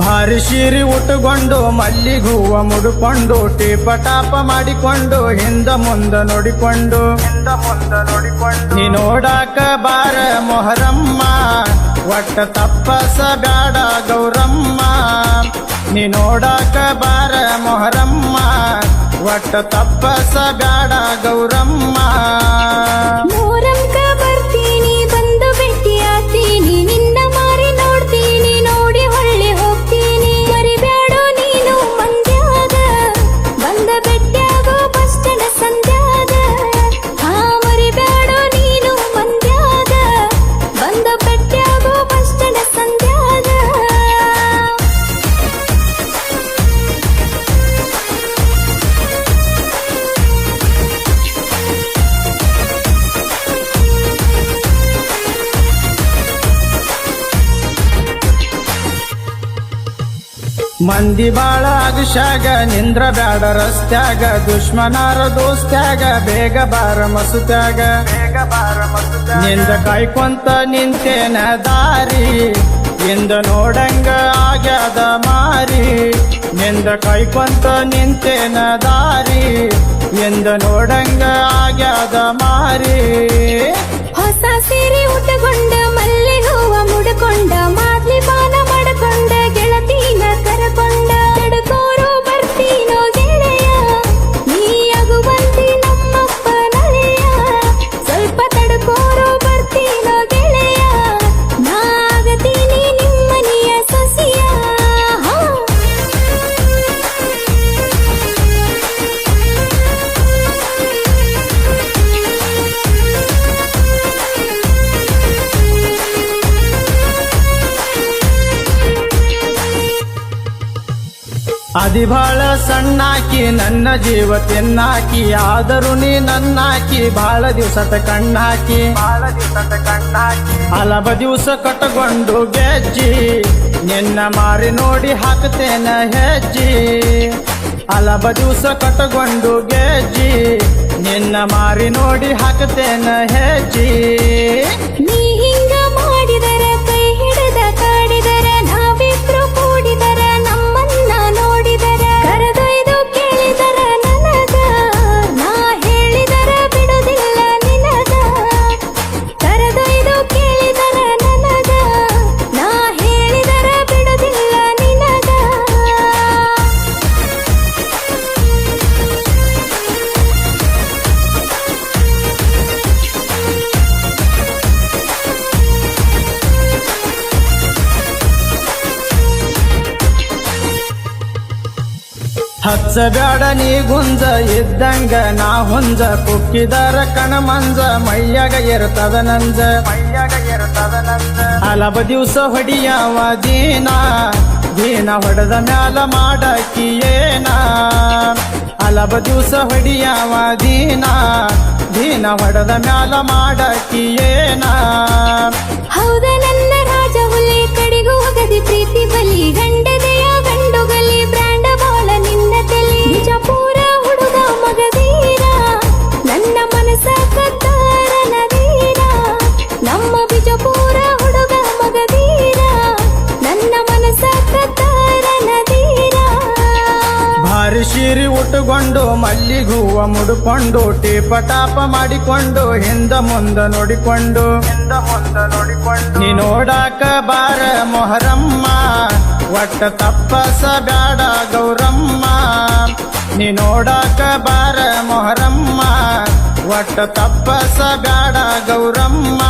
ಭಾರಿ ಸೀರಿ ಉಟ್ಟುಕೊಂಡು ಮಲ್ಲಿಗೆ ಹೂವ ಮುಡುಕೊಂಡು ಟೀಪಟಾಪ ಮಾಡಿಕೊಂಡು ಹಿಂದ ಮುಂದ ನೋಡಿಕೊಂಡು ನೀ ನೋಡಾಕ ಬಾರ ಮೊಹರಮ್ಮ ಒಟ್ಟ ತಪ್ಪಸ ಬ್ಯಾಡ ಗೌರಮ್ಮ ನೀ ನೋಡಾಕ ಬಾರ ಮೊಹರಮ್ಮ ಒಟ್ಟ ತಪ್ಪಸ ಬ್ಯಾಡ ಗೌರಮ್ಮ ಮೂರಂಕ ಬರ್ತೀನಿ ಬಂದು ಭೇಟಿ ಆಗ್ತೀನಿ ನಿನ್ನ ಮಾರಿ ನೋಡ್ತೀನಿ ನೋಡಿ ಹೊಳ್ಳಿ ಹೋಗ್ತೀನಿ ಮರಿಬ್ಯಾಡೋ ನೀನು ಮಂದ್ಯಾಗ ಬಂದ ಭೇಟಿಯಾಗೋ ಬಸ್ ಸ್ಟ್ಯಾಂಡ್ ಸಂಧ್ಯಾಗ ಹಾ ಮರಿಬ್ಯಾಡೋ ನೀನು ಮಂದ್ಯಾಗ ಬಂದ ಭೇಟಿಯಾಗೋ ಬಸ್ ಸ್ಟ್ಯಾಂಡ್ ಸಂಧ್ಯಾಗ ಮಂದಿ ಬಾಳ ಆಗಶಾಗ ನಿಂದ್ರ ಬ್ಯಾಡ ರಸ್ತ್ಯಾಗ ದುಶ್ಮನಾರ ದೋಸ್ತ್ಯಾಗ ಬೇಗ ಬಾರ ಮಸುತ್ಯಾಗ ನಿಂದ ಕಾಯ್ಕೊಂತ ನಿಂತೇನ ದಾರಿ ಇಂದ ನೋಡಂಗ ಆಗ್ಯಾದ ಮಾರಿ ನಿಂದ ಕಾಯ್ಕೊಂತ ನಿಂತೇನ ದಾರಿ ಎಂದ ನೋಡಂಗ ಆಗ್ಯಾದ ಮಾರಿ ಹೊಸ ಸೀರೆ ಉಟ್ಟುಕೊಂಡ ಮಲ್ಲಿ ಹೂವ ಮುಡ್ಕೊಂಡ ಮಾದ್ಲಿ ಪಾನ ಮಾಡ್ಕೊಂಡ ಗೆಳತಿನ ಕರಕೊಂಡ ತಡ್ಕೋರು ಬರ್ತೀನೋ ಗೆಳೆಯ ನೀ ಅಗುವಂತಿ ನಮ್ಮಪ್ಪ ನಳೆಯ ಸ್ವಲ್ಪ ತಡ್ಕೋರು ಬರ್ತೀನೋ ಗೆಳೆಯ ನಾ ಆಗತೀನಿ ನಿಮ್ಮನೆಯ ಸೊಸಿಯ ಅದಿ ಬಾಳ ಸಣ್ಣಾಕಿ ನನ್ನ ಜೀವ ತಿನ್ನಾಕಿ ಆದರೂ ನೀ ನನ್ನಾಕಿ ಬಾಳ ದಿವಸದ ಕಣ್ಣಾಕಿ ಹಲವ ದಿವಸ ಕಟ್ಟಗೊಂಡು ಗೆಜ್ಜಿ ನಿನ್ನ ಮಾರಿ ನೋಡಿ ಹಾಕ್ತೇನ ಹೆಜ್ಜಿ ಹಲವ ದಿವಸ ಕಟ್ಟಗೊಂಡು ಗೆಜ್ಜಿ ನಿನ್ನ ಮಾರಿ ನೋಡಿ ಹಾಕ್ತೇನ ಹೆಜ್ಜಿ ನೀ ಹಿಂಗ ಮಾಡಿದರ ಕೈ ಹಿಡಿದ ಕಾಡಿದರ ನಾವಿಬ್ರು ಕೂಡಿದರ ನಮ್ಮನ್ನ ನೋಡಿದರ ಕರೆದೊಯ್ದು ಕೇಳಿದರ ನನಗ ನಾ ಹೇಳಿದರ ಬಿಡುದಿಲ್ಲ ನಿನಗ ಕರೆದೊಯ್ದು ಕೇಳಿದರ ನನಗ ನಾ ಹೇಳಿದರ ಬಿಡುದಿಲ್ಲ ನಿನಗ ಹಚ್ಚ ಬ್ಯಾಡ ನೀ ಗುಂಜ ಇದ್ದಂಗ ನಾ ಹುಂಜ ಕುಕ್ಕಿದರ ಕಣಮಂಜ ಮೈಯಾಗ ಇರ್ತದ ನಂಜ ಹಲವ ದಿವಸ ಹೊಡಿಯವ ದೀನ ಹೊಡೆದ ಮ್ಯಾಲ ಮಾಡಕಿ ಏನ ಹಲವ ದಿವಸ ಹೊಡಿಯವ ದೀನ ಹೊಡೆದ ಮ್ಯಾಲ ಮಾಡಕಿ ಏನ ಹೌದ ನನ್ನ ರಾಜ ಹುಲಿ ಕಡೆಗೂ ಹೋಗದಿ ಪ್ರೀತಿ ಬಲಿ ಗಂಡದೆಯ ಗಂಡುಗಲಿ ಬ್ರ್ಯಾಂಡ ಬಾಳ ನಿನ್ನ ತಲೆ ಬಿಜಾಪುರ ಹುಡುಗ ಮಗದೀರ ನನ್ನ ಮನಸ ಕತ್ತಾರ ನದೀರ ನಮ್ಮ ಬಿಜಾಪುರ ಹುಡುಗ ಮಗದೀರ ನನ್ನ ಮನಸ ಕತ್ತಾರ ನದೀರ ಭಾರಿ ಸೀರಿ ಉಟ್ಟುಕೊಂಡು ಮಲ್ಲಿಗೆ ಹೂವ ಮುಡುಕೊಂಡು ಟೀಪಟಾಪ ಮಾಡಿಕೊಂಡು ಹಿಂದ ಮುಂದ ನೋಡಿಕೊಂಡು ನೀ ನೋಡಾಕ ಬಾರ ಮೊಹರಮ್ಮ ಒಟ್ಟ ತಪ್ಪಸ ಬ್ಯಾಡ ಗೌರಮ್ಮ ನೀ ನೋಡಾಕ ಬಾರ ಮೊಹರಮ್ಮ ಒಟ್ಟ ತಪ್ಪಸ ಬ್ಯಾಡ ಗೌರಮ್ಮ